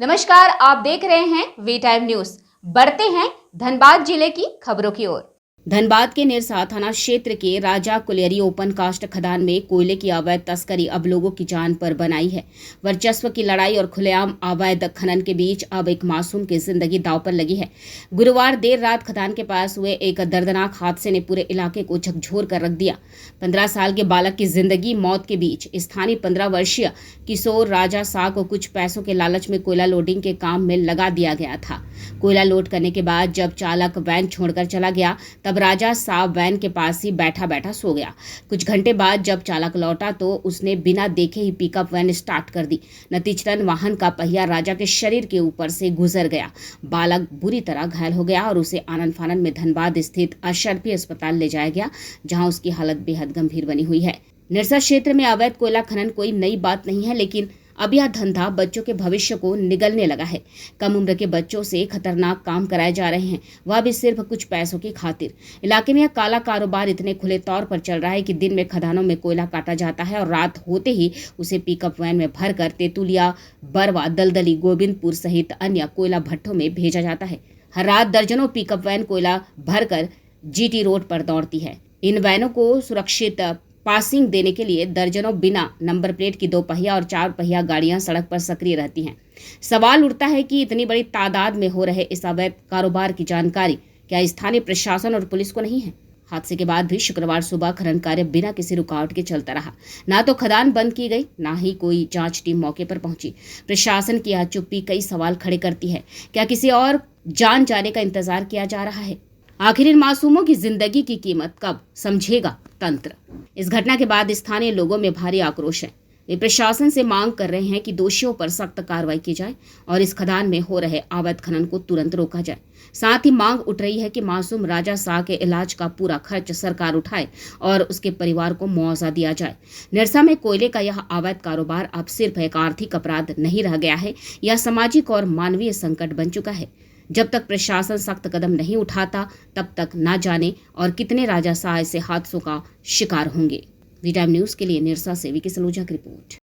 नमस्कार, आप देख रहे हैं वी टाइम न्यूज। बढ़ते हैं धनबाद जिले की खबरों की ओर। धनबाद के निरसा थाना क्षेत्र के राजा कुलियरी ओपन कास्ट खदान में कोयले की अवैध तस्करी अब लोगों की जान पर बनाई है। वर्चस्व की लड़ाई और खुलेआम अवैध खनन के बीच अब एक मासूम की जिंदगी दांव पर लगी है। गुरुवार देर रात खदान के पास हुए एक दर्दनाक हादसे ने पूरे इलाके को झकझोर कर रख दिया। 15 साल के बालक की जिंदगी मौत के बीच स्थानीय 15 वर्षीय किशोर राजा शाह को कुछ पैसों के लालच में कोयला लोडिंग के काम में लगा दिया गया था। कोयला लोड करने के बाद जब चालक वैन छोड़कर चला गया तब राजा साहब वैन के पास ही बैठा बैठा सो गया। कुछ घंटे बाद जब चालक लौटा तो उसने बिना देखे ही पिकअप वैन स्टार्ट कर दी। नतीजतन वाहन का पहिया राजा के शरीर के ऊपर से गुजर गया। बालक बुरी तरह घायल हो गया और उसे आनन फानन में धनबाद स्थित अशरफी अस्पताल ले जाया गया, जहां उसकी हालत बेहद गंभीर बनी हुई है। निरसा क्षेत्र में अवैध कोयला खनन कोई नई बात नहीं है, लेकिन अब यह धंधा बच्चों के भविष्य को निगलने लगा है। कम उम्र के बच्चों से खतरनाक काम कराए जा रहे हैं, वह भी सिर्फ कुछ पैसों की खातिर। इलाके में यह काला कारोबार इतने खुले तौर पर चल रहा है कि दिन में खदानों में कोयला काटा जाता है और रात होते ही उसे पिकअप वैन में भरकर तेतुलिया, बरवा, दलदली, गोविंदपुर सहित अन्य कोयला भट्टों में भेजा जाता है। हर रात दर्जनों पिकअप वैन कोयला भरकर जीटी रोड पर दौड़ती है। इन वैनों को सुरक्षित पासिंग देने के लिए दर्जनों बिना नंबर प्लेट की 2 पहिया और 4 पहिया गाड़ियां सड़क पर सक्रिय रहती हैं। सवाल उठता है कि इतनी बड़ी तादाद में हो रहे इस अवैध कारोबार की जानकारी क्या स्थानीय प्रशासन और पुलिस को नहीं है? हादसे के बाद भी शुक्रवार सुबह खनन कार्य बिना किसी रुकावट के चलता रहा। ना तो खदान बंद की गई, ना ही कोई जांच टीम मौके पर पहुंची। प्रशासन की यह चुप्पी कई सवाल खड़े करती है। क्या किसी और जान जाने का इंतजार किया जा रहा है? आखिर इन मासूमों की जिंदगी की कीमत कब समझेगा तंत्र? इस घटना के बाद स्थानीय लोगों में भारी आक्रोश है। वे प्रशासन से मांग कर रहे हैं कि दोषियों पर सख्त कार्रवाई की जाए और इस खदान में हो रहे अवैध खनन को तुरंत रोका जाए। साथ ही मांग उठ रही है कि मासूम राजा शाह के इलाज का पूरा खर्च सरकार उठाए और उसके परिवार को मुआवजा दिया जाए। निरसा में कोयले का यह अवैध कारोबार अब सिर्फ एक आर्थिक अपराध नहीं रह गया है, यह सामाजिक और मानवीय संकट बन चुका है। जब तक प्रशासन सख्त कदम नहीं उठाता तब तक ना जाने और कितने राजा शाह ऐसे हादसों का शिकार होंगे। वी टाइम न्यूज के लिए निरसा से विकी सलूजा की रिपोर्ट।